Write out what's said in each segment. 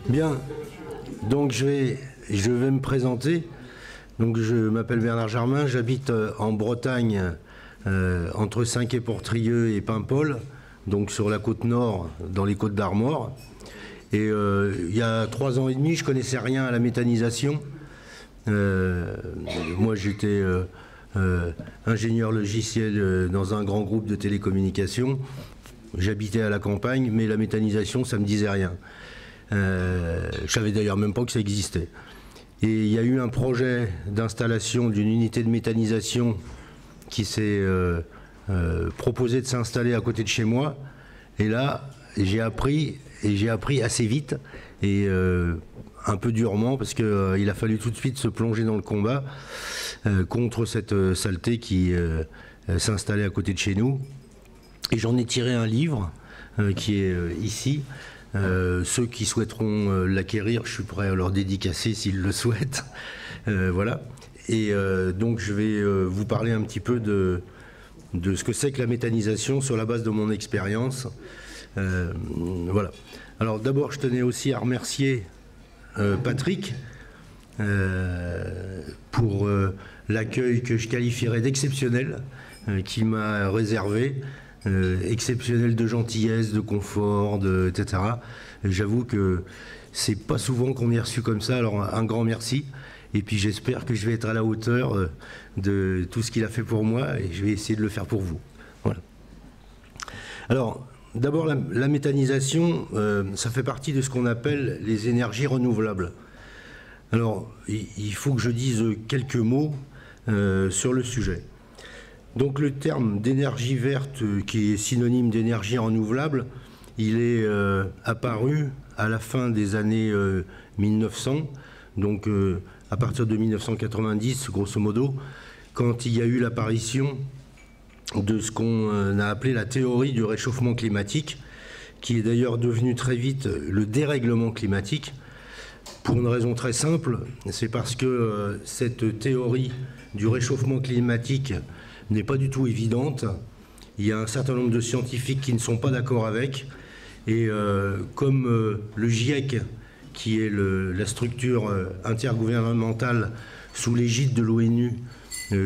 Bien, donc je vais me présenter. Donc je m'appelle Bernard Germain, j'habite en Bretagne, entre Saint-Quay-Portrieux et Paimpol, donc sur la côte nord, dans les Côtes d'Armor. Et il y a 3 ans et demi, je connaissais rien à la méthanisation. Moi j'étais ingénieur logiciel dans un grand groupe de télécommunications. J'habitais à la campagne, mais la méthanisation, ça me disait rien. Je savais d'ailleurs même pas que ça existait. Et il y a eu un projet d'installation d'une unité de méthanisation qui s'est proposé de s'installer à côté de chez moi. Et là, j'ai appris assez vite et un peu durement, parce qu'il a fallu tout de suite se plonger dans le combat contre cette saleté qui s'installait à côté de chez nous. Et j'en ai tiré un livre qui est ici. Ceux qui souhaiteront l'acquérir, je suis prêt à leur dédicacer s'ils le souhaitent. Voilà. Et donc je vais vous parler un petit peu de ce que c'est que la méthanisation sur la base de mon expérience. Voilà. Alors d'abord, je tenais aussi à remercier Patrick pour l'accueil que je qualifierais d'exceptionnel qu'il m'a réservé. Exceptionnel de gentillesse, de confort, etc. J'avoue que c'est pas souvent qu'on est reçu comme ça, alors un grand merci. Et puis j'espère que je vais être à la hauteur de tout ce qu'il a fait pour moi et je vais essayer de le faire pour vous. Voilà. Alors, d'abord, la méthanisation, ça fait partie de ce qu'on appelle les énergies renouvelables. Alors, il faut que je dise quelques mots sur le sujet. Donc le terme d'énergie verte, qui est synonyme d'énergie renouvelable, il est apparu à la fin des années 1900, donc à partir de 1990, grosso modo, quand il y a eu l'apparition de ce qu'on a appelé la théorie du réchauffement climatique, qui est d'ailleurs devenu très vite le dérèglement climatique, pour une raison très simple, c'est parce que cette théorie du réchauffement climatique n'est pas du tout évidente. Il y a un certain nombre de scientifiques qui ne sont pas d'accord avec. Et comme le GIEC, qui est la structure intergouvernementale sous l'égide de l'ONU,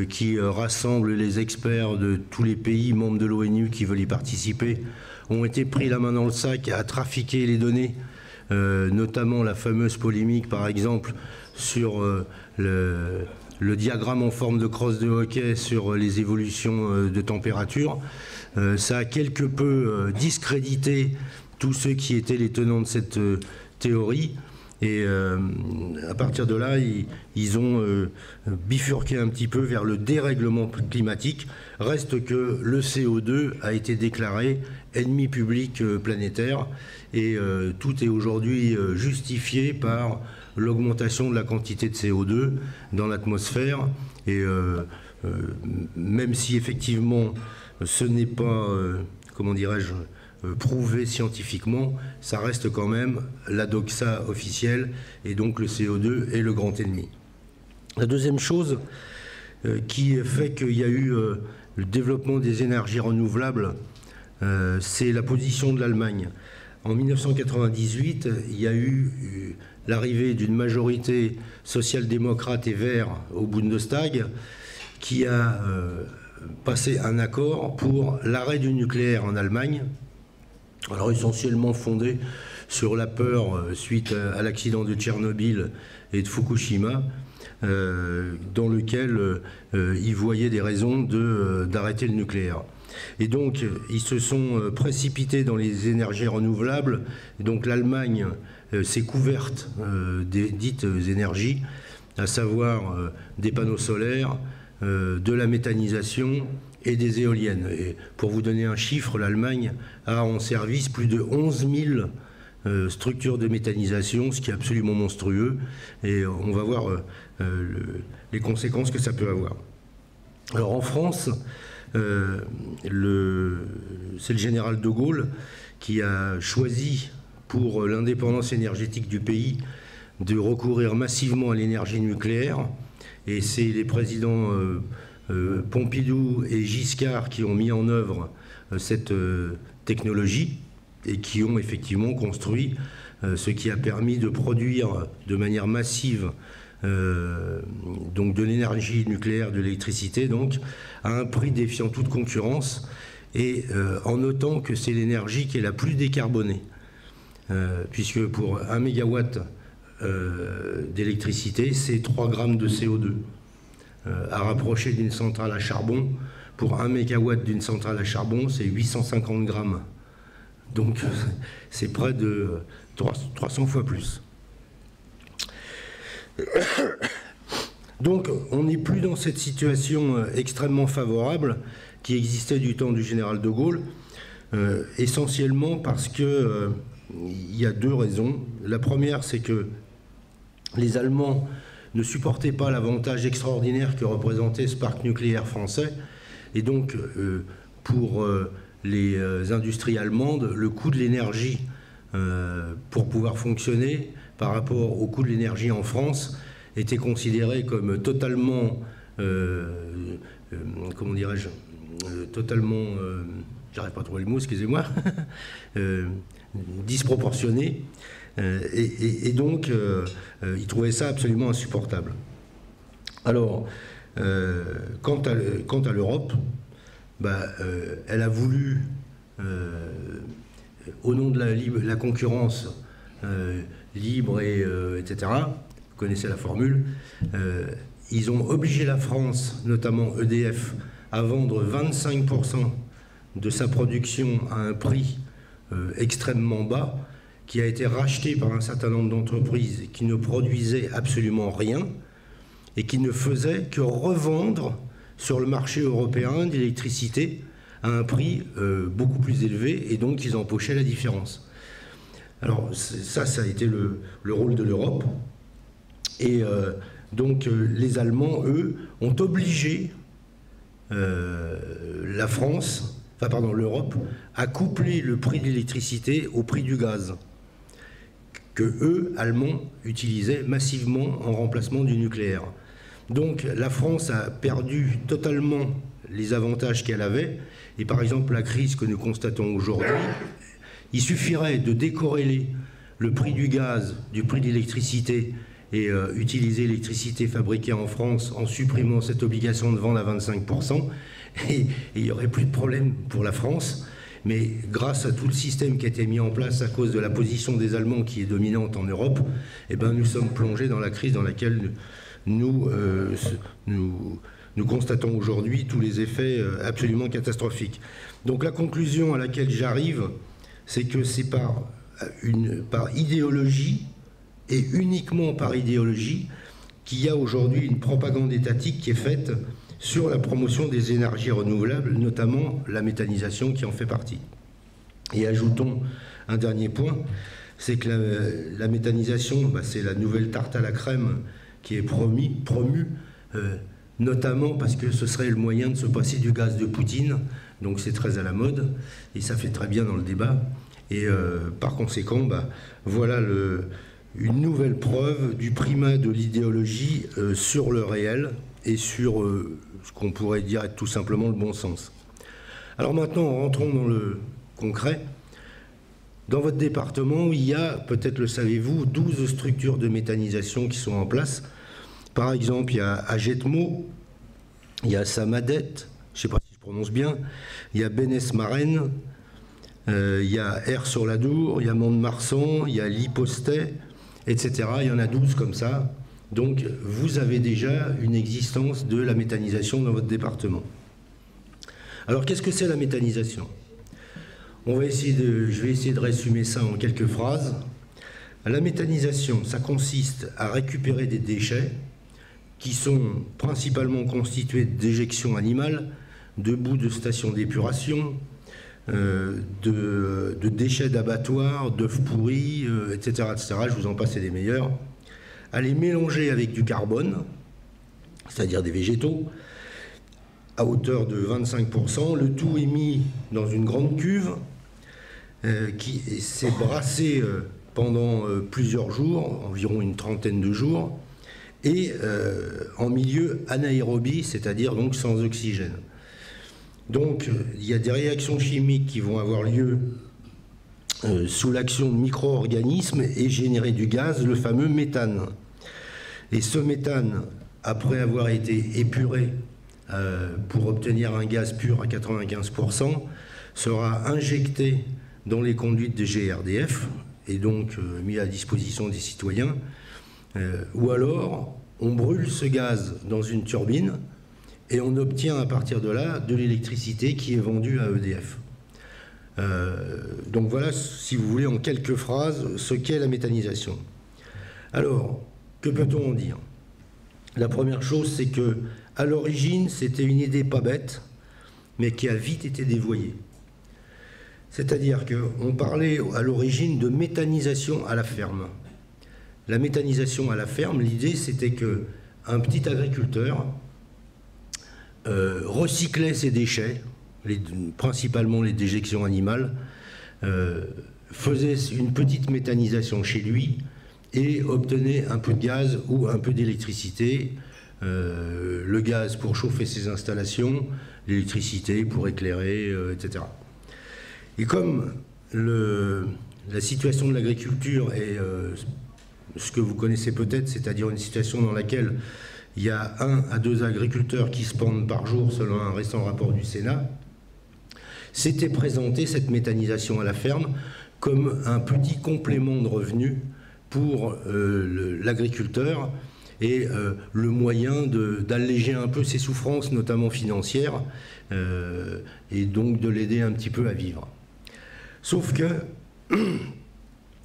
qui rassemble les experts de tous les pays membres de l'ONU qui veulent y participer, ont été pris la main dans le sac à trafiquer les données, notamment la fameuse polémique, par exemple, sur le diagramme en forme de crosse de hockey sur les évolutions de température. Ça a quelque peu discrédité tous ceux qui étaient les tenants de cette théorie. Et à partir de là, ils ont bifurqué un petit peu vers le dérèglement climatique. Reste que le CO2 a été déclaré ennemi public planétaire. Et tout est aujourd'hui justifié par l'augmentation de la quantité de CO2 dans l'atmosphère. Et même si effectivement ce n'est pas, comment dirais-je, prouvé scientifiquement, ça reste quand même la doxa officielle, et donc le CO2 est le grand ennemi. La deuxième chose qui fait qu'il y a eu le développement des énergies renouvelables, c'est la position de l'Allemagne. En 1998, il y a eu l'arrivée d'une majorité social-démocrate et vert au Bundestag qui a passé un accord pour l'arrêt du nucléaire en Allemagne. Alors essentiellement fondé sur la peur suite à l'accident de Tchernobyl et de Fukushima, dans lequel ils voyaient des raisons d'arrêter le nucléaire. Et donc, ils se sont précipités dans les énergies renouvelables. Et donc, l'Allemagne s'est couverte des dites énergies, à savoir des panneaux solaires, de la méthanisation et des éoliennes. Et pour vous donner un chiffre, l'Allemagne a en service plus de 11 000 structures de méthanisation, ce qui est absolument monstrueux. Et on va voir les conséquences que ça peut avoir. Alors, en France, c'est le général de Gaulle qui a choisi pour l'indépendance énergétique du pays de recourir massivement à l'énergie nucléaire, et c'est les présidents Pompidou et Giscard qui ont mis en œuvre cette technologie. et qui ont effectivement construit ce qui a permis de produire de manière massive donc de l'énergie nucléaire, de l'électricité, donc à un prix défiant toute concurrence, et en notant que c'est l'énergie qui est la plus décarbonée, puisque pour 1 mégawatt d'électricité, c'est 3 grammes de CO2. À rapprocher d'une centrale à charbon, pour 1 mégawatt d'une centrale à charbon, c'est 850 grammes. Donc c'est près de 300 fois plus. Donc on n'est plus dans cette situation extrêmement favorable qui existait du temps du général de Gaulle, essentiellement parce que il y a 2 raisons. La première, c'est que les Allemands ne supportaient pas l'avantage extraordinaire que représentait ce parc nucléaire français, et donc pour les industries allemandes, le coût de l'énergie pour pouvoir fonctionner par rapport au coût de l'énergie en France était considéré comme totalement, comment dirais-je, totalement, j'arrive pas à trouver le mot, excusez-moi, disproportionné, et donc ils trouvaient ça absolument insupportable. Alors, quant à l'Europe, elle a voulu, au nom de la concurrence libre, etc., vous connaissez la formule, ils ont obligé la France, notamment EDF, à vendre 25% de sa production à un prix extrêmement bas, qui a été racheté par un certain nombre d'entreprises qui ne produisaient absolument rien et qui ne faisaient que revendre sur le marché européen d'électricité à un prix beaucoup plus élevé, et donc ils empochaient la différence. Alors ça a été le rôle de l'Europe, et donc les Allemands, eux, ont obligé l'Europe à coupler le prix de l'électricité au prix du gaz, que eux, Allemands, utilisaient massivement en remplacement du nucléaire. Donc la France a perdu totalement les avantages qu'elle avait, et par exemple la crise que nous constatons aujourd'hui, il suffirait de décorréler le prix du gaz du prix de l'électricité et utiliser l'électricité fabriquée en France en supprimant cette obligation de vendre à 25%, et il n'y aurait plus de problème pour la France. Mais grâce à tout le système qui a été mis en place à cause de la position des Allemands qui est dominante en Europe, nous sommes plongés dans la crise dans laquelle nous constatons aujourd'hui tous les effets absolument catastrophiques. Donc la conclusion à laquelle j'arrive, c'est que c'est par idéologie, et uniquement par idéologie, qu'il y a aujourd'hui une propagande étatique qui est faite sur la promotion des énergies renouvelables, notamment la méthanisation qui en fait partie. Et ajoutons un dernier point, c'est que la méthanisation, c'est la nouvelle tarte à la crème qui est promue, notamment parce que ce serait le moyen de se passer du gaz de Poutine, donc c'est très à la mode, et ça fait très bien dans le débat, et par conséquent, voilà une nouvelle preuve du primat de l'idéologie sur le réel, et sur ce qu'on pourrait dire être tout simplement le bon sens. Alors maintenant, rentrons dans le concret. Dans votre département, il y a, peut-être le savez-vous, 12 structures de méthanisation qui sont en place. Par exemple, il y a Agetmo, il y a Samadet, je ne sais pas si je prononce bien, il y a Bénès-Marraine, il y a Aire-sur-l'Adour, il y a Mont-de-Marsan, il y a Lipostet, etc. Il y en a 12 comme ça. Donc, vous avez déjà une existence de la méthanisation dans votre département. Alors, qu'est-ce que c'est la méthanisation ? Je vais essayer de résumer ça en quelques phrases. La méthanisation, ça consiste à récupérer des déchets qui sont principalement constitués de déjections animales, de boues de stations d'épuration, de déchets d'abattoirs, d'œufs pourris, etc., etc. Je vous en passe des meilleurs. À les mélanger avec du carbone, c'est-à-dire des végétaux, à hauteur de 25%. Le tout est mis dans une grande cuve qui s'est brassée pendant plusieurs jours, environ une trentaine de jours, et en milieu anaérobie, c'est-à-dire donc sans oxygène. Donc il y a des réactions chimiques qui vont avoir lieu sous l'action de micro-organismes et générer du gaz, le fameux méthane. Et ce méthane, après avoir été épuré pour obtenir un gaz pur à 95%, sera injecté dans les conduites des GRDF et donc mis à disposition des citoyens, ou alors on brûle ce gaz dans une turbine et on obtient à partir de là de l'électricité qui est vendue à EDF. Donc voilà, si vous voulez, en quelques phrases, ce qu'est la méthanisation. Alors, que peut-on en dire? La première chose, c'est que à l'origine, c'était une idée pas bête, mais qui a vite été dévoyée. C'est-à-dire qu'on parlait à l'origine de méthanisation à la ferme. La méthanisation à la ferme, l'idée, c'était qu'un petit agriculteur recyclait ses déchets, principalement les déjections animales, faisait une petite méthanisation chez lui et obtenait un peu de gaz ou un peu d'électricité, le gaz pour chauffer ses installations, l'électricité pour éclairer, etc. Et comme la situation de l'agriculture est ce que vous connaissez peut-être, c'est-à-dire une situation dans laquelle il y a 1 à 2 agriculteurs qui se pendent par jour selon un récent rapport du Sénat, s'était présenté cette méthanisation à la ferme comme un petit complément de revenus pour l'agriculteur et le moyen d'alléger un peu ses souffrances, notamment financières, et donc de l'aider un petit peu à vivre. Sauf que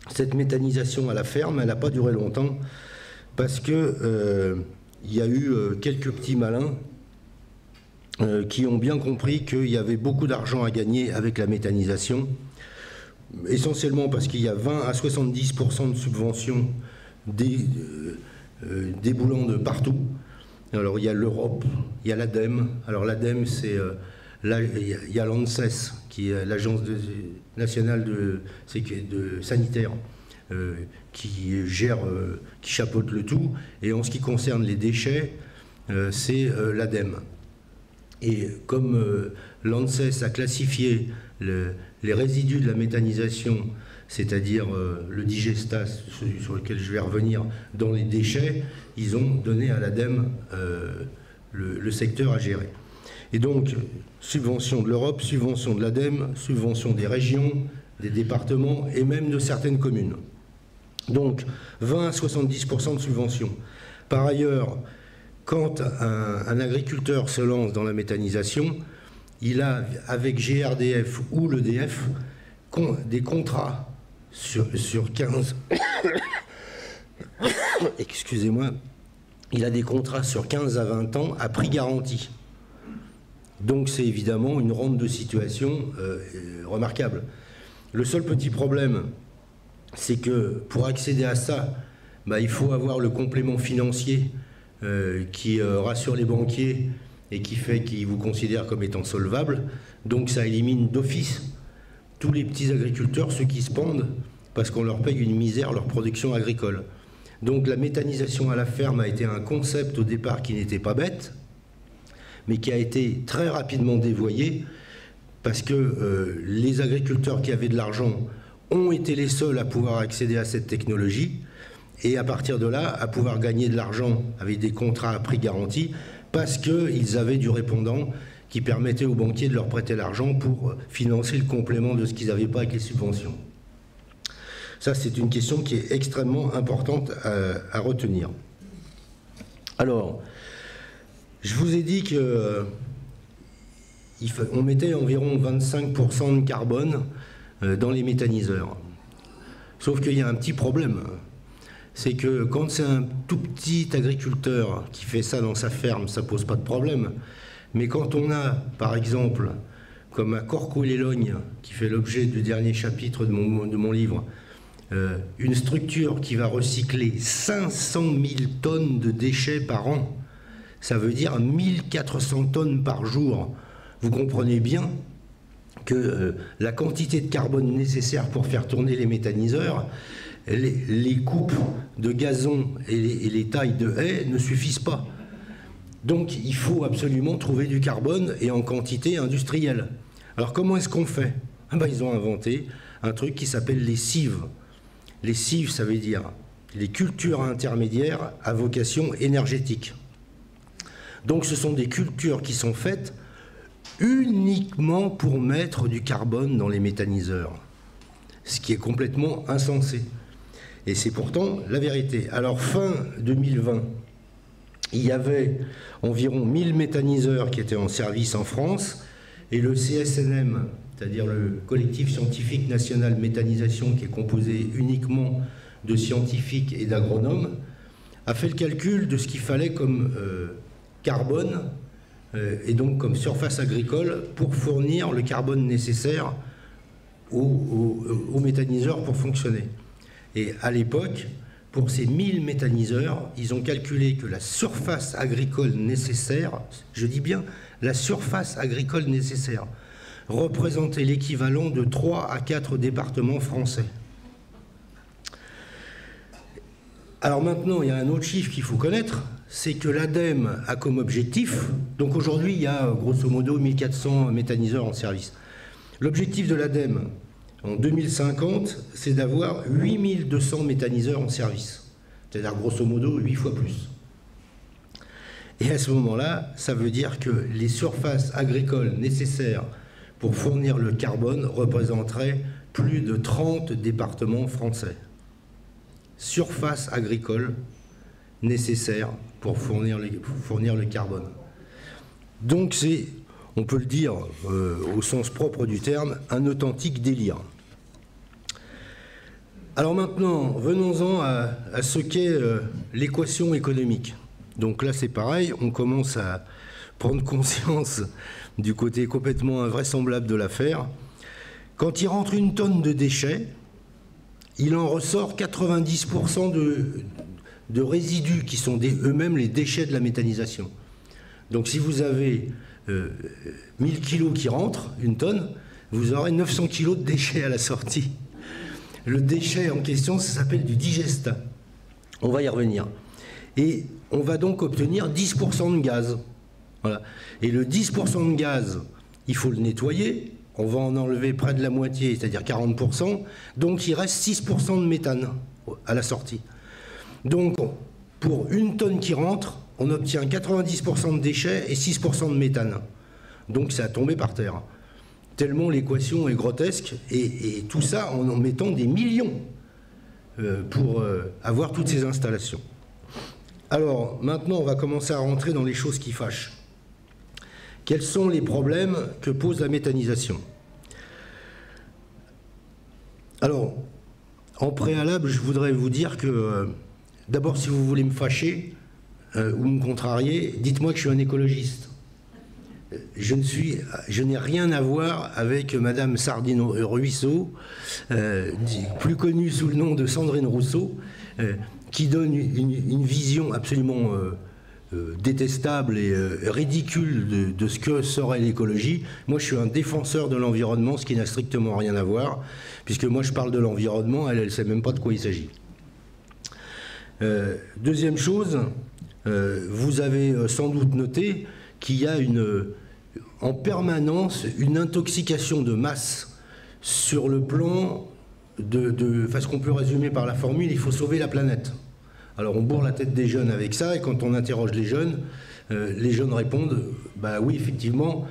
cette méthanisation à la ferme, elle n'a pas duré longtemps, parce que il y a eu quelques petits malins qui ont bien compris qu'il y avait beaucoup d'argent à gagner avec la méthanisation, essentiellement parce qu'il y a 20 à 70% de subventions déboulant de partout. Alors il y a l'Europe, il y a l'ADEME. Alors l'ADEME, c'est il y a l'ANSES, qui est l'agence nationale de sanitaire, qui gère, qui chapeaute le tout. Et en ce qui concerne les déchets, c'est l'ADEME. Et comme l'ANSES a classifié les résidus de la méthanisation, c'est-à-dire le digestat, sur lequel je vais revenir, dans les déchets, ils ont donné à l'ADEME le secteur à gérer. Et donc, subvention de l'Europe, subvention de l'ADEME, subvention des régions, des départements et même de certaines communes. Donc, 20 à 70% de subvention. Par ailleurs, quand un agriculteur se lance dans la méthanisation, il a, avec GRDF ou l'EDF, des contrats sur 15... Excusez-moi. Il a des contrats sur 15 à 20 ans à prix garanti. Donc c'est évidemment une rente de situation remarquable. Le seul petit problème, c'est que pour accéder à ça, il faut avoir le complément financier qui rassure les banquiers et qui fait qu'ils vous considèrent comme étant solvable. Donc ça élimine d'office tous les petits agriculteurs, ceux qui se pendent, parce qu'on leur paye une misère leur production agricole. Donc la méthanisation à la ferme a été un concept au départ qui n'était pas bête, mais qui a été très rapidement dévoyé, parce que les agriculteurs qui avaient de l'argent ont été les seuls à pouvoir accéder à cette technologie, et à partir de là, à pouvoir gagner de l'argent avec des contrats à prix garanti, parce qu'ils avaient du répondant qui permettait aux banquiers de leur prêter l'argent pour financer le complément de ce qu'ils n'avaient pas avec les subventions. Ça, c'est une question qui est extrêmement importante à retenir. Alors, je vous ai dit qu'on mettait environ 25% de carbone dans les méthaniseurs. Sauf qu'il y a un petit problème. C'est que quand c'est un tout petit agriculteur qui fait ça dans sa ferme, ça ne pose pas de problème. Mais quand on a, par exemple, comme à Corcou-les-Lognes, qui fait l'objet du dernier chapitre de mon livre, une structure qui va recycler 500 000 tonnes de déchets par an, ça veut dire 1400 tonnes par jour. Vous comprenez bien que la quantité de carbone nécessaire pour faire tourner les méthaniseurs, les coupes de gazon et les tailles de haies ne suffisent pas. Donc il faut absolument trouver du carbone et en quantité industrielle. Alors comment est-ce qu'on fait ? Ils ont inventé un truc qui s'appelle les cives. Les cives, ça veut dire les cultures intermédiaires à vocation énergétique. Donc ce sont des cultures qui sont faites uniquement pour mettre du carbone dans les méthaniseurs, ce qui est complètement insensé. Et c'est pourtant la vérité. Alors fin 2020, il y avait environ 1000 méthaniseurs qui étaient en service en France, et le CSNM, c'est-à-dire le collectif scientifique national méthanisation, qui est composé uniquement de scientifiques et d'agronomes, a fait le calcul de ce qu'il fallait comme carbone et donc comme surface agricole pour fournir le carbone nécessaire aux méthaniseurs pour fonctionner. Et à l'époque, pour ces 1000 méthaniseurs, ils ont calculé que la surface agricole nécessaire, je dis bien la surface agricole nécessaire, représentait l'équivalent de 3 à 4 départements français. Alors maintenant, il y a un autre chiffre qu'il faut connaître, c'est que l'ADEME a comme objectif, donc aujourd'hui il y a grosso modo 1400 méthaniseurs en service. L'objectif de l'ADEME en 2050, c'est d'avoir 8200 méthaniseurs en service, c'est-à-dire grosso modo 8 fois plus. Et à ce moment-là, ça veut dire que les surfaces agricoles nécessaires pour fournir le carbone représenteraient plus de 30 départements français. Surface agricole nécessaire pour fournir le carbone. Donc c'est, on peut le dire au sens propre du terme, un authentique délire. Alors maintenant, venons-en à ce qu'est l'équation économique. Donc là c'est pareil, on commence à prendre conscience du côté complètement invraisemblable de l'affaire. Quand il rentre une tonne de déchets, il en ressort 90% de résidus qui sont eux-mêmes les déchets de la méthanisation. Donc si vous avez 1000 kilos qui rentrent, une tonne, vous aurez 900 kilos de déchets à la sortie. Le déchet en question, ça s'appelle du digestat. On va y revenir. Et on va donc obtenir 10% de gaz. Voilà. Et le 10% de gaz, il faut le nettoyer. On va en enlever près de la moitié, c'est-à-dire 40%. Donc il reste 6% de méthane à la sortie. Donc pour une tonne qui rentre, on obtient 90% de déchets et 6% de méthane. Donc ça a tombé par terre. Tellement l'équation est grotesque, et tout ça en mettant des millions pour avoir toutes ces installations. Alors maintenant, on va commencer à rentrer dans les choses qui fâchent. Quels sont les problèmes que pose la méthanisation? Alors, en préalable, je voudrais vous dire que, d'abord, si vous voulez me fâcher ou me contrarier, dites-moi que je suis un écologiste. Je n'ai rien à voir avec Madame Sardine Ruisseau, plus connue sous le nom de Sandrine Rousseau, qui donne une vision absolument détestable et ridicule de ce que serait l'écologie. Moi, je suis un défenseur de l'environnement, ce qui n'a strictement rien à voir, puisque moi, je parle de l'environnement, elle ne sait même pas de quoi il s'agit. Deuxième chose, vous avez sans doute noté qu'il y a en permanence une intoxication de masse sur le plan ce qu'on peut résumer par la formule, il faut sauver la planète. Alors on bourre la tête des jeunes avec ça, et quand on interroge les jeunes répondent, bah oui, effectivement,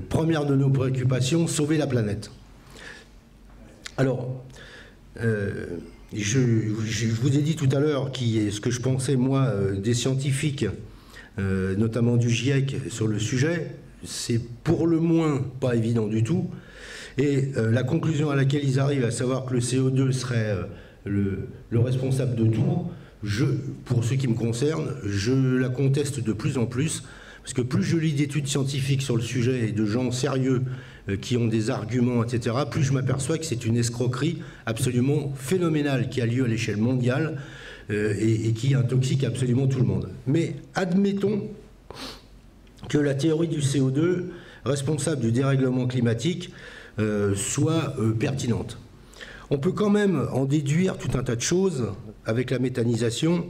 première de nos préoccupations, sauver la planète. Alors, je vous ai dit tout à l'heure ce que je pensais, moi, des scientifiques, notamment du GIEC, sur le sujet. C'est pour le moins pas évident du tout. Et la conclusion à laquelle ils arrivent, à savoir que le CO2 serait le responsable de tout, pour ce qui me concerne, je la conteste de plus en plus, parce que plus je lis d'études scientifiques sur le sujet et de gens sérieux qui ont des arguments, etc., plus je m'aperçois que c'est une escroquerie absolument phénoménale qui a lieu à l'échelle mondiale et qui intoxique absolument tout le monde. Mais admettons que la théorie du CO2, responsable du dérèglement climatique, soit pertinente. On peut quand même en déduire tout un tas de choses avec la méthanisation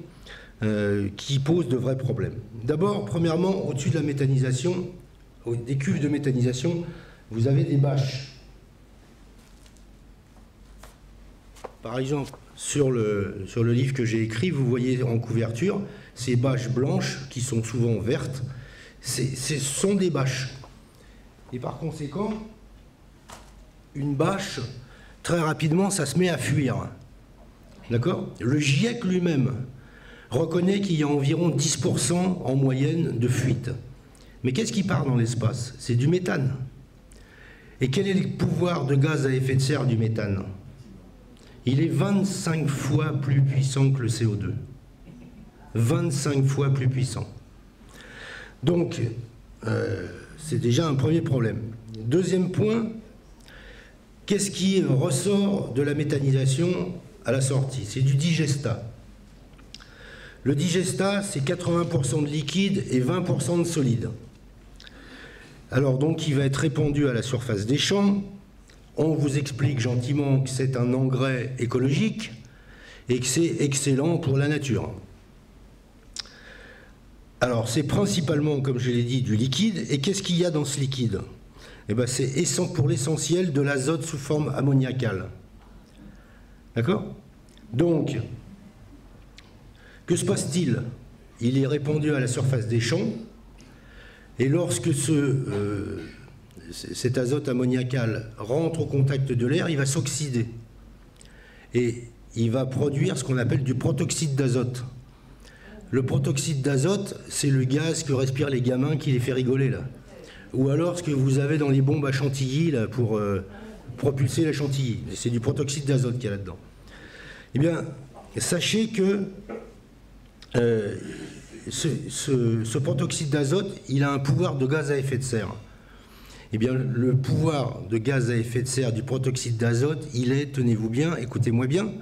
qui posent de vrais problèmes. D'abord, premièrement, au-dessus de la méthanisation, des cuves de méthanisation, vous avez des bâches. par exemple, sur le livre que j'ai écrit, vous voyez en couverture ces bâches blanches qui sont souvent vertes. Ce sont des bâches. Et par conséquent, une bâche, très rapidement, ça se met à fuir. D'accord? Le GIEC lui-même reconnaît qu'il y a environ 10% en moyenne de fuite. Mais qu'est-ce qui part dans l'espace? C'est du méthane. Et quel est le pouvoir de gaz à effet de serre du méthane? Il est 25 fois plus puissant que le CO2. 25 fois plus puissant. Donc, c'est déjà un premier problème. Deuxième point, qu'est-ce qui ressort de la méthanisation à la sortie? C'est du digestat. Le digestat, c'est 80% de liquide et 20% de solide. Alors donc, il va être répandu à la surface des champs. On vous explique gentiment que c'est un engrais écologique et que c'est excellent pour la nature. Alors, c'est principalement, comme je l'ai dit, du liquide. Et qu'est-ce qu'il y a dans ce liquide? Eh bien, c'est pour l'essentiel de l'azote sous forme ammoniacale. D'accord? Donc, que se passe-t-il? Il est répandu à la surface des champs. Et lorsque cet azote ammoniacal rentre au contact de l'air, il va s'oxyder. Et il va produire ce qu'on appelle du protoxyde d'azote. Le protoxyde d'azote, c'est le gaz que respirent les gamins qui les fait rigoler, là. Ou alors ce que vous avez dans les bombes à chantilly, là, pour propulser la chantilly. C'est du protoxyde d'azote qu'il y a là-dedans. Eh bien, sachez que ce protoxyde d'azote, il a un pouvoir de gaz à effet de serre. Eh bien, le pouvoir de gaz à effet de serre du protoxyde d'azote, il est, tenez-vous bien, écoutez-moi bien,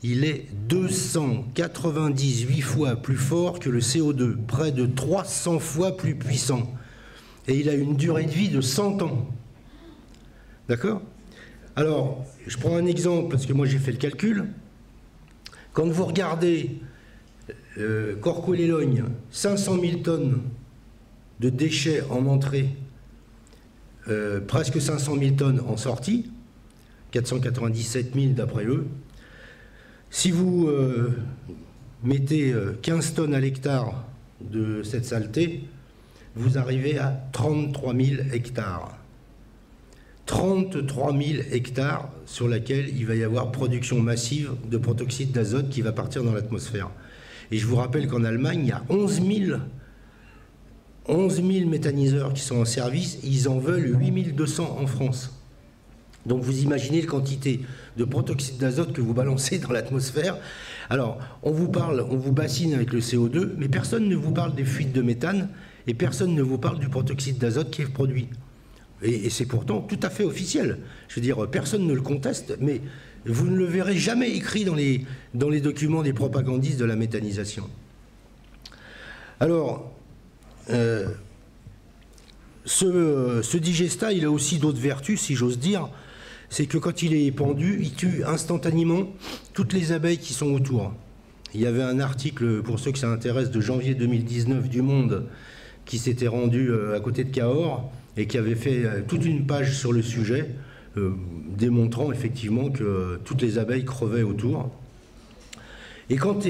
il est 298 fois plus fort que le CO2, près de 300 fois plus puissant. Et il a une durée de vie de 100 ans. D'accord? Alors, je prends un exemple, parce que moi j'ai fait le calcul. Quand vous regardez Corcaux-les-Lognes, 500 000 tonnes de déchets en entrée, presque 500 000 tonnes en sortie, 497 000 d'après eux. Si vous mettez 15 tonnes à l'hectare de cette saleté, vous arrivez à 33 000 hectares. 33 000 hectares sur lesquels il va y avoir production massive de protoxyde d'azote qui va partir dans l'atmosphère. Et je vous rappelle qu'en Allemagne, il y a 11 000 méthaniseurs qui sont en service, ils en veulent 8 200 en France. Donc vous imaginez la quantité de protoxyde d'azote que vous balancez dans l'atmosphère. Alors, on vous bassine avec le CO2, mais personne ne vous parle des fuites de méthane et personne ne vous parle du protoxyde d'azote qui est produit. Et c'est pourtant tout à fait officiel. Je veux dire, personne ne le conteste, mais vous ne le verrez jamais écrit dans les documents des propagandistes de la méthanisation. Alors, ce digestat, il a aussi d'autres vertus, si j'ose dire. C'est que quand il est pendu, il tue instantanément toutes les abeilles qui sont autour. Il y avait un article, pour ceux que ça intéresse, de janvier 2019 du Monde, qui s'était rendu à côté de Cahors et qui avait fait toute une page sur le sujet, démontrant effectivement que toutes les abeilles crevaient autour. Et quand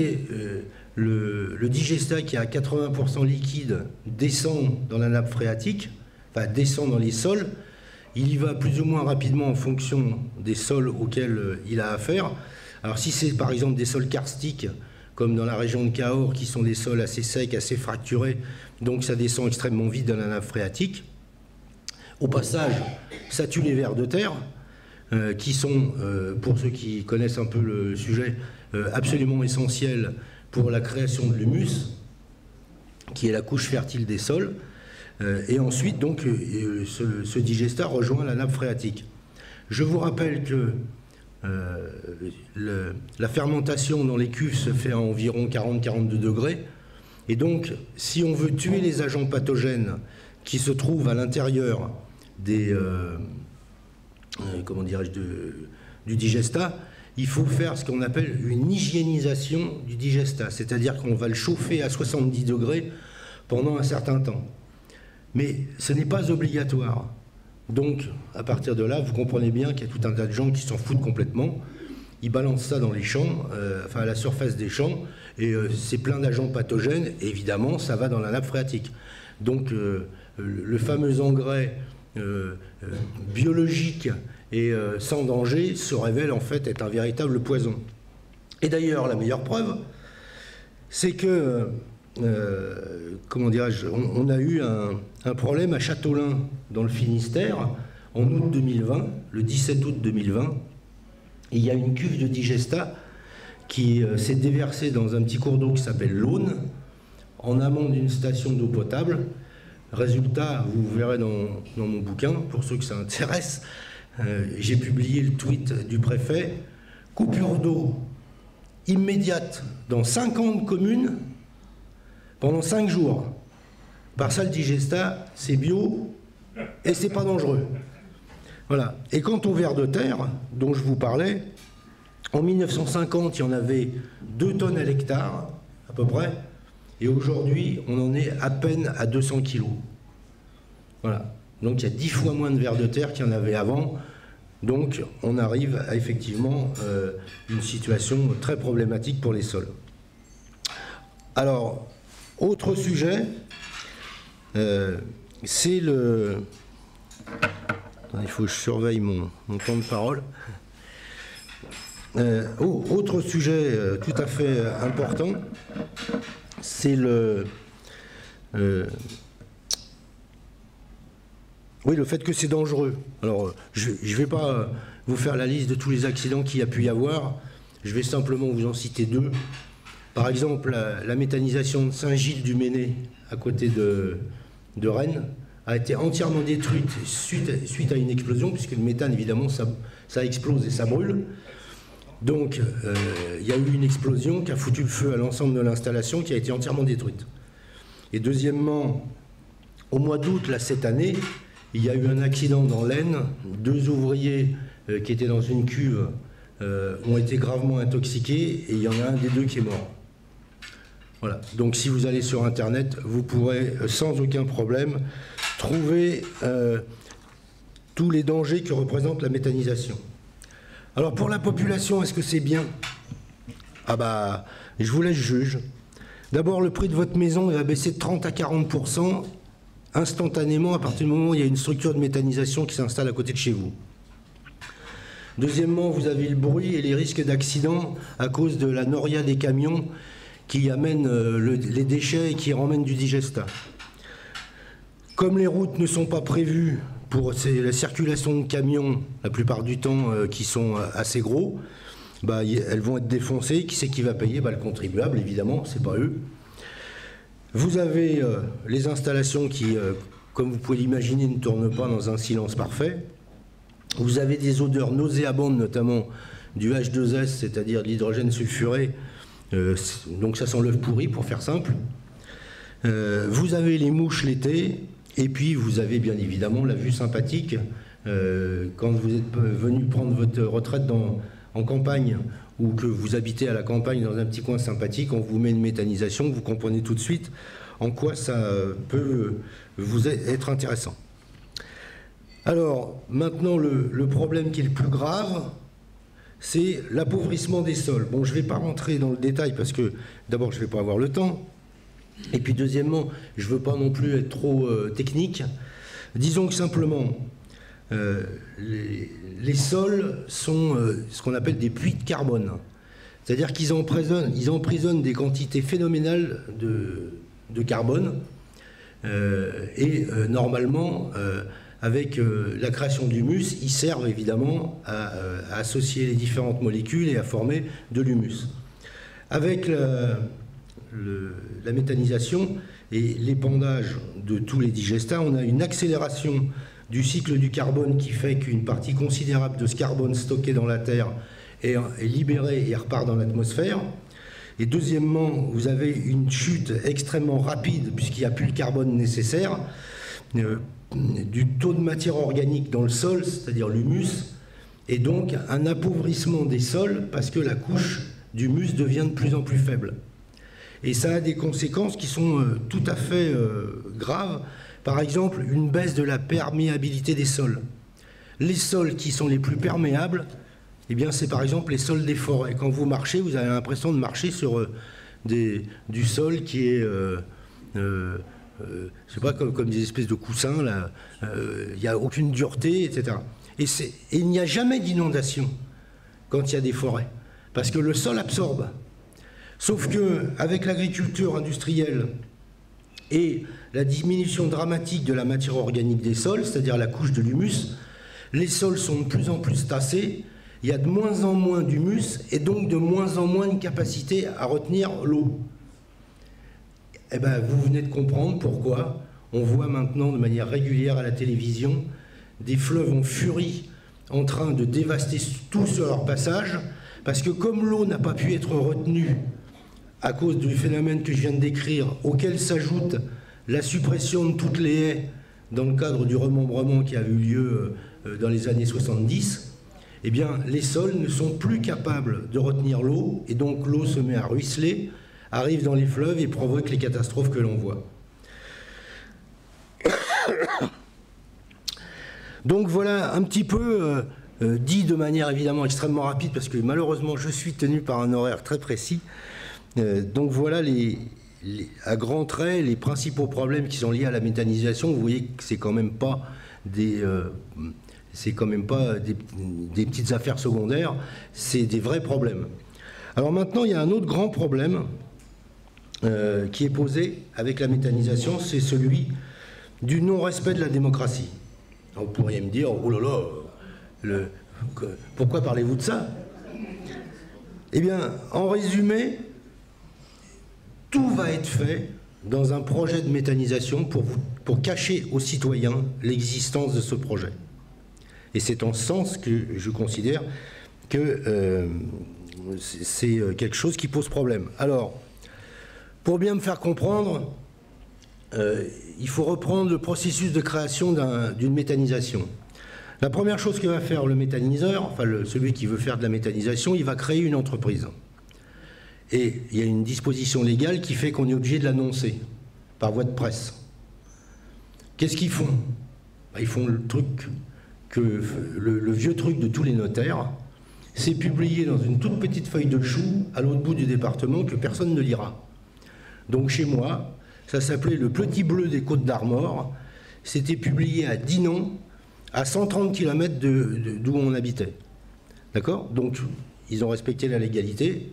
le digestat qui est à 80% liquide descend dans la nappe phréatique, enfin descend dans les sols, il y va plus ou moins rapidement en fonction des sols auxquels il a affaire. Alors si c'est par exemple des sols karstiques, comme dans la région de Cahors, qui sont des sols assez secs, assez fracturés, donc ça descend extrêmement vite dans la nappe phréatique. Au passage, ça tue les vers de terre, qui sont, pour ceux qui connaissent un peu le sujet, absolument essentiels pour la création de l'humus, qui est la couche fertile des sols. Et ensuite, donc, ce digestat rejoint la nappe phréatique. Je vous rappelle que la fermentation dans les cuves se fait à environ 40-42 degrés. Et donc, si on veut tuer les agents pathogènes qui se trouvent à l'intérieur des, comment dirais-je, du digestat, il faut faire ce qu'on appelle une hygiénisation du digestat. C'est-à-dire qu'on va le chauffer à 70 degrés pendant un certain temps. Mais ce n'est pas obligatoire. Donc, à partir de là, vous comprenez bien qu'il y a tout un tas de gens qui s'en foutent complètement ils balancent ça dans les champs, enfin à la surface des champs, et c'est plein d'agents pathogènes, et évidemment ça va dans la nappe phréatique. Donc le fameux engrais biologique et sans danger se révèle en fait être un véritable poison. Et d'ailleurs, la meilleure preuve, c'est que, comment dirais-je, on a eu un problème à Châteaulin, dans le Finistère, en août 2020, le 17 août 2020. Il y a une cuve de digestat qui s'est déversée dans un petit cours d'eau qui s'appelle l'Aune, en amont d'une station d'eau potable. Résultat, vous verrez dans mon bouquin, pour ceux que ça intéresse, j'ai publié le tweet du préfet, coupure d'eau immédiate dans 50 communes pendant 5 jours. Par ça, le digestat, c'est bio et c'est pas dangereux. Voilà. Et quant au ver de terre, dont je vous parlais, en 1950, il y en avait 2 tonnes à l'hectare, à peu près, et aujourd'hui, on en est à peine à 200 kilos. Voilà. Donc, il y a 10 fois moins de vers de terre qu'il y en avait avant. Donc, on arrive à effectivement une situation très problématique pour les sols. Alors, autre sujet, c'est le... Il faut que je surveille mon temps de parole. Autre sujet tout à fait important, c'est le fait que c'est dangereux. Alors, je ne vais pas vous faire la liste de tous les accidents qu'il y a pu y avoir, je vais simplement vous en citer 2. Par exemple, la méthanisation de Saint-Gilles-du-Ménez, à côté de Rennes, a été entièrement détruite suite à une explosion, puisque le méthane, évidemment, ça explose et ça brûle. Donc, il y a eu une explosion qui a foutu le feu à l'ensemble de l'installation, qui a été entièrement détruite. Et deuxièmement, au mois d'août, là, cette année, il y a eu un accident dans l'Aisne. 2 ouvriers qui étaient dans une cuve ont été gravement intoxiqués, et il y en a un des 2 qui est mort. Voilà. Donc, si vous allez sur Internet, vous pourrez sans aucun problème trouver tous les dangers que représente la méthanisation. Alors, pour la population, est-ce que c'est bien? Ah bah, je vous laisse juge. D'abord, le prix de votre maison va baisser de 30 à 40% instantanément à partir du moment où il y a une structure de méthanisation qui s'installe à côté de chez vous. Deuxièmement, vous avez le bruit et les risques d'accident à cause de la noria des camions qui amènent les déchets et qui ramènent du digestat. Comme les routes ne sont pas prévues pour la circulation de camions, la plupart du temps qui sont assez gros, bah, elles vont être défoncées. Qui c'est qui va payer? Bah, le contribuable, évidemment, c'est pas eux. Vous avez les installations qui, comme vous pouvez l'imaginer, ne tournent pas dans un silence parfait. Vous avez des odeurs nauséabondes, notamment du H2S, c'est-à-dire de l'hydrogène sulfuré. Donc ça sent l'œuf pourri, pour faire simple. Vous avez les mouches l'été, et puis vous avez bien évidemment la vue sympathique quand vous êtes venu prendre votre retraite en campagne, ou que vous habitez à la campagne dans un petit coin sympathique, on vous met une méthanisation, vous comprenez tout de suite en quoi ça peut vous être intéressant. Alors maintenant, le problème qui est le plus grave, c'est l'appauvrissement des sols. Bon, je ne vais pas rentrer dans le détail parce que d'abord je ne vais pas avoir le temps, et puis deuxièmement, je ne veux pas non plus être trop technique. Disons que simplement, les sols sont ce qu'on appelle des puits de carbone. C'est-à-dire qu'ils emprisonnent des quantités phénoménales de carbone, et normalement, avec la création d'humus, ils servent évidemment à associer les différentes molécules et à former de l'humus. Avec la méthanisation et l'épandage de tous les digestats, on a une accélération du cycle du carbone qui fait qu'une partie considérable de ce carbone stocké dans la terre est libéré et repart dans l'atmosphère. Et deuxièmement, vous avez une chute extrêmement rapide, puisqu'il n'y a plus le carbone nécessaire, du taux de matière organique dans le sol, c'est-à-dire l'humus, et donc un appauvrissement des sols parce que la couche d'humus devient de plus en plus faible. Et ça a des conséquences qui sont tout à fait graves. Par exemple, une baisse de la perméabilité des sols. Les sols qui sont les plus perméables, eh bien c'est par exemple les sols des forêts. Quand vous marchez, vous avez l'impression de marcher sur du sol qui est, je sais pas, comme des espèces de coussins, là. Il n'y a aucune dureté, etc. Et il n'y a jamais d'inondation quand il y a des forêts, parce que le sol absorbe. Sauf qu'avec l'agriculture industrielle et la diminution dramatique de la matière organique des sols, c'est-à-dire la couche de l'humus, les sols sont de plus en plus tassés, il y a de moins en moins d'humus et donc de moins en moins de capacité à retenir l'eau. Eh bien, vous venez de comprendre pourquoi on voit maintenant de manière régulière à la télévision des fleuves en furie en train de dévaster tout sur leur passage, parce que comme l'eau n'a pas pu être retenue à cause du phénomène que je viens de décrire, auquel s'ajoute la suppression de toutes les haies dans le cadre du remembrement qui a eu lieu dans les années 70, eh bien, les sols ne sont plus capables de retenir l'eau, et donc l'eau se met à ruisseler, arrive dans les fleuves et provoque les catastrophes que l'on voit. Donc voilà un petit peu, dit de manière évidemment extrêmement rapide, parce que malheureusement je suis tenu par un horaire très précis. Donc voilà à grands traits les principaux problèmes qui sont liés à la méthanisation. Vous voyez que c'est quand même pas des petites affaires secondaires, c'est des vrais problèmes. Alors maintenant, il y a un autre grand problème qui est posé avec la méthanisation, c'est celui du non-respect de la démocratie. Alors, vous pourriez me dire, oh là là, pourquoi parlez-vous de ça? Eh bien, en résumé, tout va être fait dans un projet de méthanisation pour cacher aux citoyens l'existence de ce projet. Et c'est en ce sens que je considère que c'est quelque chose qui pose problème. Alors, pour bien me faire comprendre, il faut reprendre le processus de création d'une méthanisation. La première chose que va faire le méthaniseur, enfin celui qui veut faire de la méthanisation, il va créer une entreprise. Et il y a une disposition légale qui fait qu'on est obligé de l'annoncer par voie de presse. Qu'est-ce qu'ils font? Ils font le vieux truc de tous les notaires, c'est publié dans une toute petite feuille de chou à l'autre bout du département que personne ne lira. Donc chez moi, ça s'appelait le Petit Bleu des Côtes d'Armor, c'était publié à Dinan, à 130 km d'où on habitait. D'accord? Donc ils ont respecté la légalité,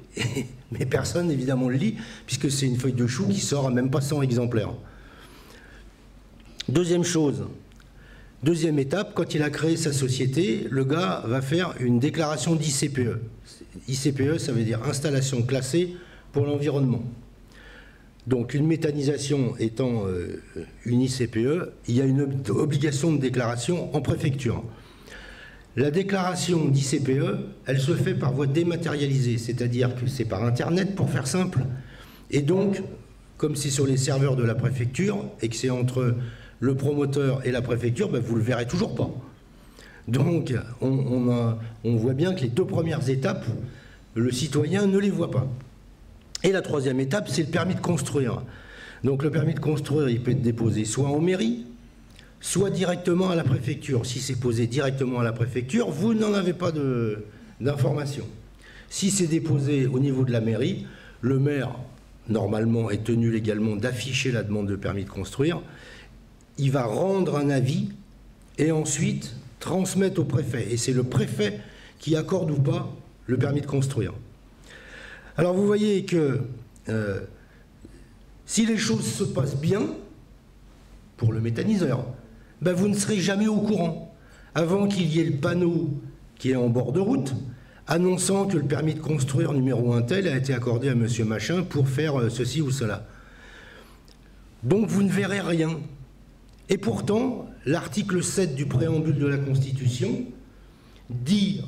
mais personne évidemment le lit, puisque c'est une feuille de chou qui sort à même pas 100 exemplaires. Deuxième chose, deuxième étape, quand il a créé sa société, le gars va faire une déclaration d'ICPE. ICPE, ça veut dire installation classée pour l'environnement. Donc une méthanisation étant une ICPE, il y a une obligation de déclaration en préfecture. La déclaration d'ICPE, elle se fait par voie dématérialisée, c'est-à-dire que c'est par Internet pour faire simple. Et donc, comme c'est sur les serveurs de la préfecture et que c'est entre le promoteur et la préfecture, ben vous ne le verrez toujours pas. Donc, on voit bien que les deux premières étapes, le citoyen ne les voit pas. Et la troisième étape, c'est le permis de construire. Donc le permis de construire, il peut être déposé soit en mairie, soit directement à la préfecture. Si c'est posé directement à la préfecture, vous n'en avez pas d'information. Si c'est déposé au niveau de la mairie, le maire, normalement, est tenu légalement d'afficher la demande de permis de construire. Il va rendre un avis et ensuite transmettre au préfet. Et c'est le préfet qui accorde ou pas le permis de construire. Alors vous voyez que si les choses se passent bien, pour le méthaniseur, ben vous ne serez jamais au courant, avant qu'il y ait le panneau qui est en bord de route, annonçant que le permis de construire numéro 1 tel a été accordé à monsieur machin pour faire ceci ou cela. Donc vous ne verrez rien. Et pourtant, l'article 7 du préambule de la Constitution dit,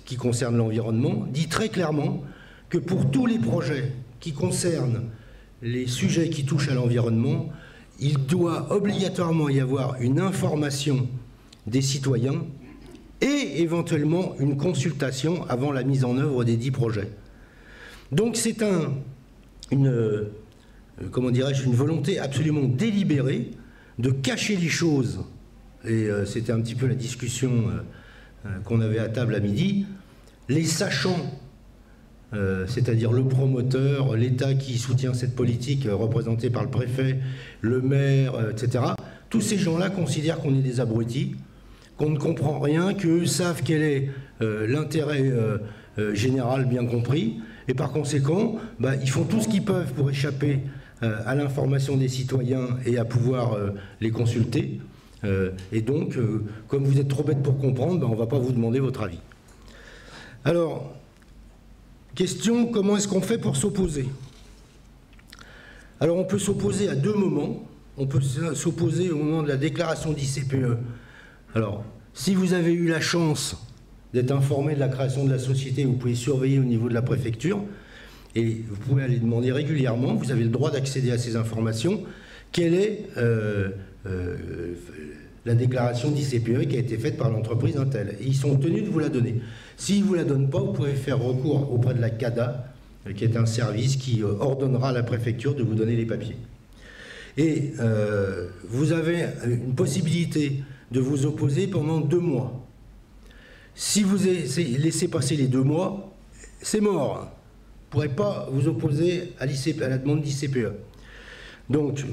qui concerne l'environnement, dit très clairement que pour tous les projets qui concernent les sujets qui touchent à l'environnement, il doit obligatoirement y avoir une information des citoyens et éventuellement une consultation avant la mise en œuvre des 10 projets. Donc c'est une volonté absolument délibérée de cacher les choses, et c'était un petit peu la discussion qu'on avait à table à midi, les sachants, c'est-à-dire le promoteur, l'État qui soutient cette politique représenté par le préfet, le maire, etc., tous ces gens-là considèrent qu'on est des abrutis, qu'on ne comprend rien, qu'eux savent quel est l'intérêt général bien compris, et par conséquent, ils font tout ce qu'ils peuvent pour échapper à l'information des citoyens et à pouvoir les consulter. Et donc, comme vous êtes trop bêtes pour comprendre, on ne va pas vous demander votre avis. Alors, question, comment est-ce qu'on fait pour s'opposer? Alors, on peut s'opposer à deux moments. On peut s'opposer au moment de la déclaration d'ICPE. Alors, si vous avez eu la chance d'être informé de la création de la société, vous pouvez surveiller au niveau de la préfecture et vous pouvez aller demander régulièrement, vous avez le droit d'accéder à ces informations, quelle est la déclaration d'ICPE qui a été faite par l'entreprise Intel. Et ils sont tenus de vous la donner. S'ils ne vous la donnent pas, vous pouvez faire recours auprès de la CADA, qui est un service qui ordonnera à la préfecture de vous donner les papiers. Et vous avez une possibilité de vous opposer pendant 2 mois. Si vous laissez passer les 2 mois, c'est mort. Vous ne pourrez pas vous opposer à la demande d'ICPE. Donc,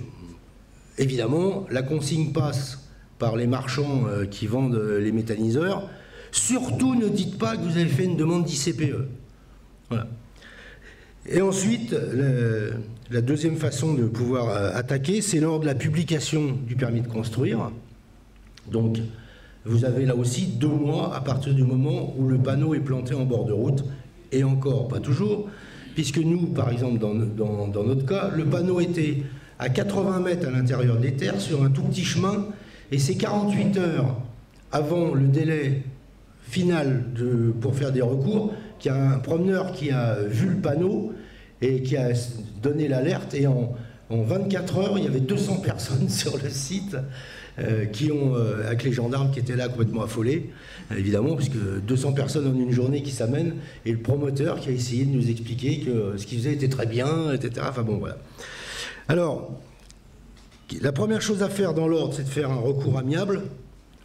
évidemment, la consigne passe par les marchands qui vendent les méthaniseurs. Surtout, ne dites pas que vous avez fait une demande d'ICPE. Voilà. Et ensuite, la deuxième façon de pouvoir attaquer, c'est lors de la publication du permis de construire. Donc, vous avez là aussi 2 mois à partir du moment où le panneau est planté en bord de route. Et encore, pas toujours, puisque nous, par exemple, dans notre cas, le panneau était à 80 mètres à l'intérieur des terres, sur un tout petit chemin, et c'est 48 heures avant le délai final pour faire des recours, qu'il y a un promeneur qui a vu le panneau et qui a donné l'alerte, et en 24 heures, il y avait 200 personnes sur le site avec les gendarmes qui étaient là complètement affolés, évidemment, parce que 200 personnes en une journée qui s'amènent, et le promoteur qui a essayé de nous expliquer que ce qu'il faisait était très bien, etc. Enfin bon, voilà. Alors, la première chose à faire dans l'ordre, c'est de faire un recours amiable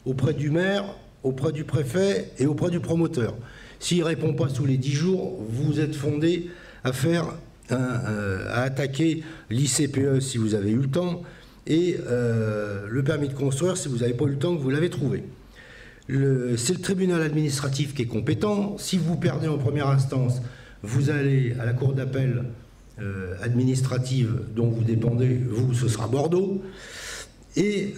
auprès du maire, auprès du préfet et auprès du promoteur. S'il ne répond pas sous les 10 jours, vous êtes fondé à attaquer l'ICPE si vous avez eu le temps, et le permis de construire si vous n'avez pas eu le temps que vous l'avez trouvé. C'est le tribunal administratif qui est compétent. Si vous perdez en première instance, vous allez à la cour d'appel administrative dont vous dépendez, vous, ce sera Bordeaux. Et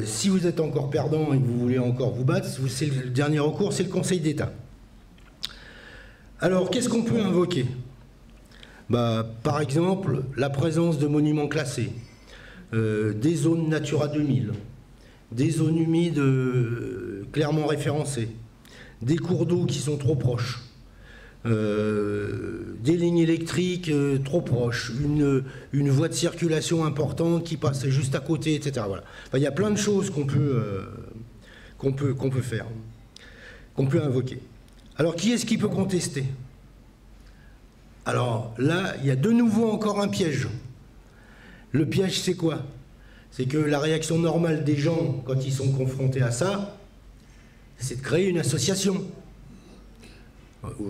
si vous êtes encore perdant et que vous voulez encore vous battre, le dernier recours, c'est le Conseil d'État. Alors, qu'est-ce qu'on peut invoquer? Par exemple, la présence de monuments classés, des zones Natura 2000, des zones humides clairement référencées, des cours d'eau qui sont trop proches, des lignes électriques trop proches, une voie de circulation importante qui passe juste à côté, etc. Voilà. Enfin, il y a plein de choses qu'on peut faire, qu'on peut invoquer. Alors, qui est-ce qui peut contester? Alors là, il y a de nouveau encore un piège. Le piège, c'est quoi? C'est que la réaction normale des gens, quand ils sont confrontés à ça, c'est de créer une association.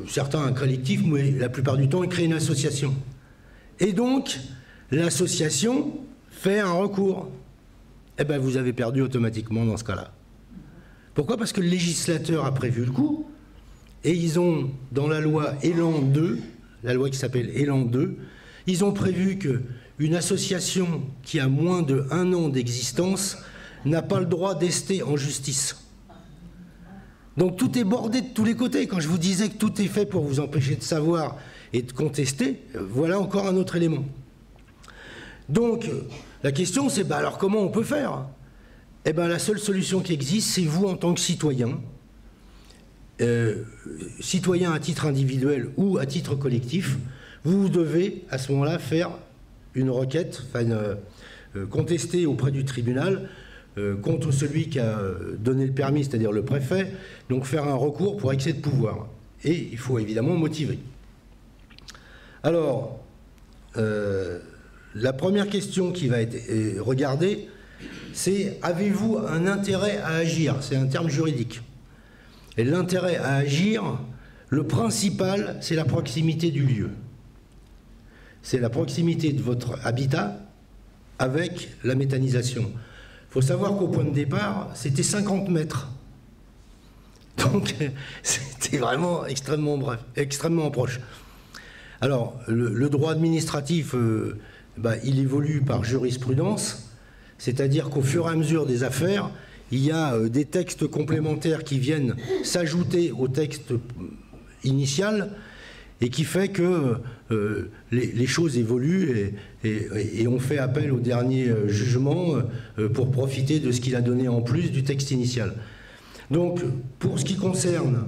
Certains un collectif, mais la plupart du temps, ils créent une association. Et donc, l'association fait un recours. Eh bien, vous avez perdu automatiquement dans ce cas-là. Pourquoi? Parce que le législateur a prévu le coup, et ils ont, dans la loi Élan 2, la loi qui s'appelle Élan 2, ils ont prévu qu'une association qui a moins de 1 an d'existence n'a pas le droit d'ester en justice. Donc tout est bordé de tous les côtés. Quand je vous disais que tout est fait pour vous empêcher de savoir et de contester, voilà encore un autre élément. Donc la question c'est, alors comment on peut faire? Eh bien la seule solution qui existe, c'est vous en tant que citoyen, citoyen à titre individuel ou à titre collectif, vous devez à ce moment-là faire une requête, contester auprès du tribunal contre celui qui a donné le permis, c'est-à-dire le préfet, donc faire un recours pour excès de pouvoir. Et il faut évidemment motiver. Alors, la première question qui va être regardée, c'est avez-vous un intérêt à agir? C'est un terme juridique. Et l'intérêt à agir, Le principal, c'est la proximité du lieu. C'est la proximité de votre habitat avec la méthanisation. Il faut savoir qu'au point de départ, c'était 50 mètres. Donc, c'était vraiment extrêmement proche. Alors, le droit administratif, il évolue par jurisprudence, c'est-à-dire qu'au fur et à mesure des affaires, il y a des textes complémentaires qui viennent s'ajouter au texte initial et qui fait que les choses évoluent et on fait appel au dernier jugement pour profiter de ce qu'il a donné en plus du texte initial. Donc, pour ce qui concerne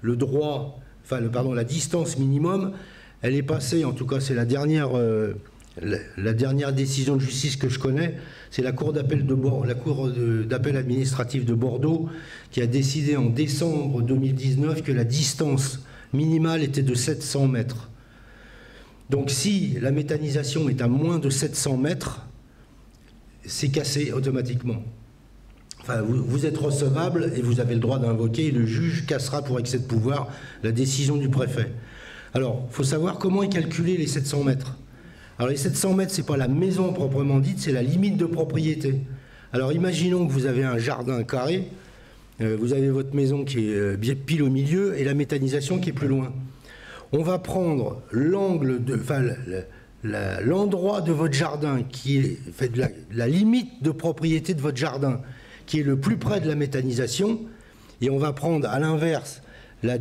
le droit, la distance minimum, elle est passée, en tout cas c'est la dernière décision de justice que je connais, c'est la Cour d'appel administrative de Bordeaux qui a décidé en décembre 2019 que la distance minimale était de 700 mètres. Donc si la méthanisation est à moins de 700 mètres, c'est cassé automatiquement. Enfin, vous êtes recevable et vous avez le droit d'invoquer et le juge cassera pour excès de pouvoir la décision du préfet. Alors, il faut savoir comment est calculé les 700 mètres. Alors les 700 mètres, ce n'est pas la maison proprement dite, c'est la limite de propriété. Alors imaginons que vous avez un jardin carré, vous avez votre maison qui est bien pile au milieu et la méthanisation qui est plus loin. On va prendre l'endroit de votre jardin qui est fait de la limite de propriété de votre jardin, qui est le plus près de la méthanisation, et on va prendre à l'inverse la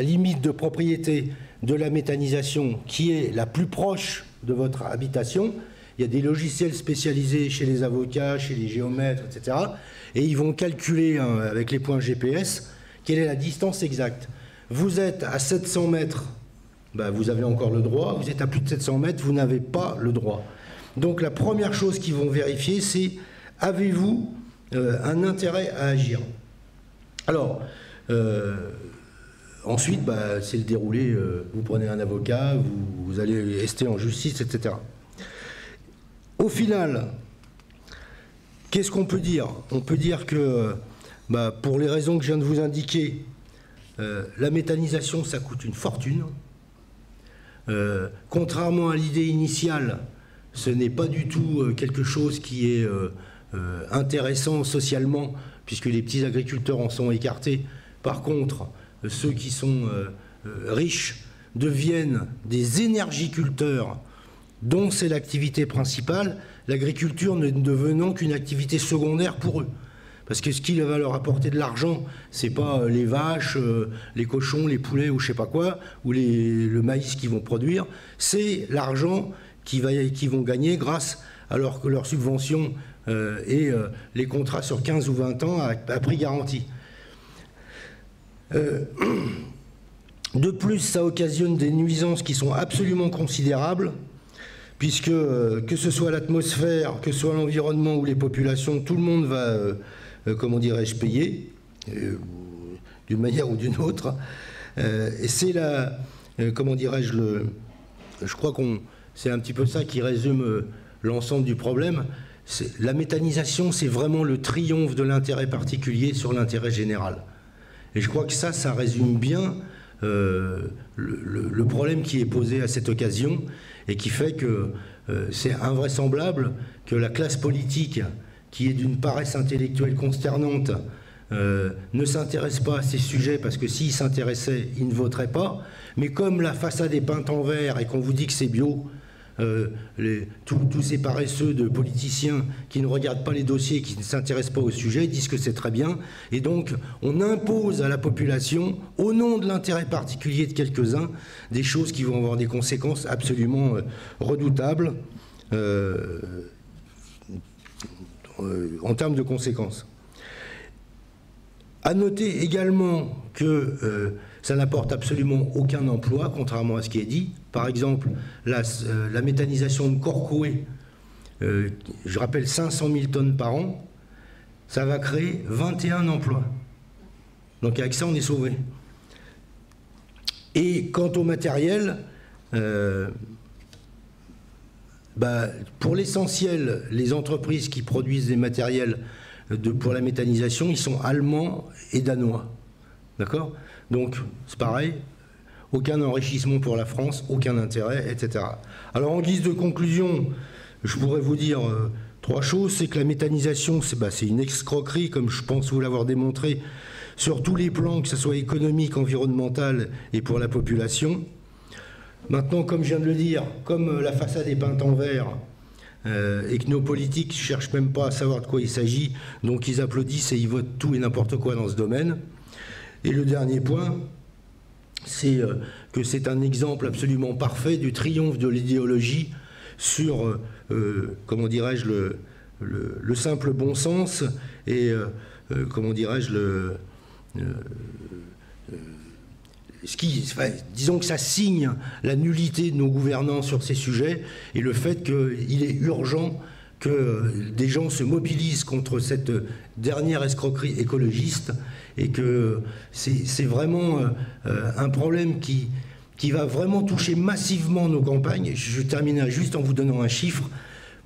limite de propriété de la méthanisation qui est la plus proche de votre habitation. Il y a des logiciels spécialisés chez les avocats, chez les géomètres, etc. Et ils vont calculer avec les points GPS quelle est la distance exacte. Vous êtes à 700 mètres, vous avez encore le droit. Vous êtes à plus de 700 mètres, vous n'avez pas le droit. Donc la première chose qu'ils vont vérifier, c'est avez-vous un intérêt à agir. Alors, ensuite, c'est le déroulé, vous prenez un avocat, vous allez ester en justice, etc. Au final, qu'est-ce qu'on peut dire? On peut dire que, pour les raisons que je viens de vous indiquer, la méthanisation, ça coûte une fortune. Contrairement à l'idée initiale, ce n'est pas du tout quelque chose qui est intéressant socialement, puisque les petits agriculteurs en sont écartés. Par contre, ceux qui sont riches deviennent des énergiculteurs dont c'est l'activité principale, l'agriculture ne devenant qu'une activité secondaire pour eux. Parce que ce qui va leur apporter de l'argent, c'est pas les vaches, les cochons, les poulets ou je sais pas quoi, ou le maïs qu'ils vont produire, c'est l'argent qu'ils vont gagner grâce à leur subvention et les contrats sur 15 ou 20 ans à prix garanti. De plus, ça occasionne des nuisances qui sont absolument considérables, puisque que ce soit l'atmosphère, que ce soit l'environnement ou les populations, tout le monde va, comment dirais-je, payer, d'une manière ou d'une autre. Et c'est la, comment dirais-je, je crois c'est un petit peu ça qui résume l'ensemble du problème. La méthanisation, c'est vraiment le triomphe de l'intérêt particulier sur l'intérêt général. Et je crois que ça résume bien le problème qui est posé à cette occasion et qui fait que c'est invraisemblable que la classe politique, qui est d'une paresse intellectuelle consternante, ne s'intéresse pas à ces sujets, parce que s'ils s'intéressaient, ils ne voteraient pas. Mais comme la façade est peinte en vert et qu'on vous dit que c'est bio, tous ces paresseux de politiciens qui ne regardent pas les dossiers, qui ne s'intéressent pas au sujet, disent que c'est très bien. Et donc, on impose à la population, au nom de l'intérêt particulier de quelques-uns, des choses qui vont avoir des conséquences absolument redoutables en termes de conséquences. À noter également que ça n'apporte absolument aucun emploi, contrairement à ce qui est dit. Par exemple, la méthanisation de Corcouët, je rappelle 500 000 tonnes par an, ça va créer 21 emplois. Donc avec ça, on est sauvé. Et quant au matériel, pour l'essentiel, les entreprises qui produisent des matériels pour la méthanisation, ils sont allemands et danois. D'accord? Donc, c'est pareil, aucun enrichissement pour la France, aucun intérêt, etc. Alors, en guise de conclusion, je pourrais vous dire 3 choses. C'est que la méthanisation, c'est une escroquerie, comme je pense vous l'avoir démontré, sur tous les plans, que ce soit économique, environnemental et pour la population. Maintenant, comme je viens de le dire, comme la façade est peinte en vert, et que nos politiques ne cherchent même pas à savoir de quoi il s'agit, donc ils applaudissent et ils votent tout et n'importe quoi dans ce domaine. Et le dernier point, c'est que c'est un exemple absolument parfait du triomphe de l'idéologie sur, comment dirais-je, le simple bon sens et, comment dirais-je, disons que ça signe la nullité de nos gouvernants sur ces sujets et le fait qu'il est urgent que des gens se mobilisent contre cette dernière escroquerie écologiste et que c'est vraiment un problème qui va vraiment toucher massivement nos campagnes. Je terminerai juste en vous donnant un chiffre.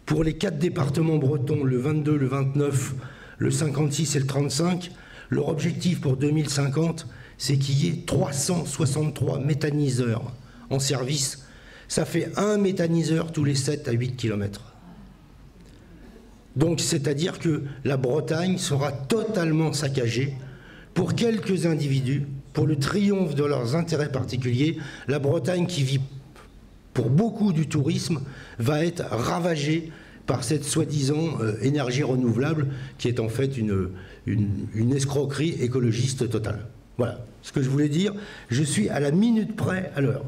Pour les 4 départements bretons, le 22, le 29, le 56 et le 35, leur objectif pour 2050, c'est qu'il y ait 363 méthaniseurs en service. Ça fait un méthaniseur tous les 7 à 8 km. Donc, c'est-à-dire que la Bretagne sera totalement saccagée pour quelques individus, pour le triomphe de leurs intérêts particuliers. La Bretagne, qui vit pour beaucoup du tourisme, va être ravagée par cette soi-disant énergie renouvelable, qui est en fait une escroquerie écologiste totale. Voilà ce que je voulais dire. Je suis à la minute près à l'heure.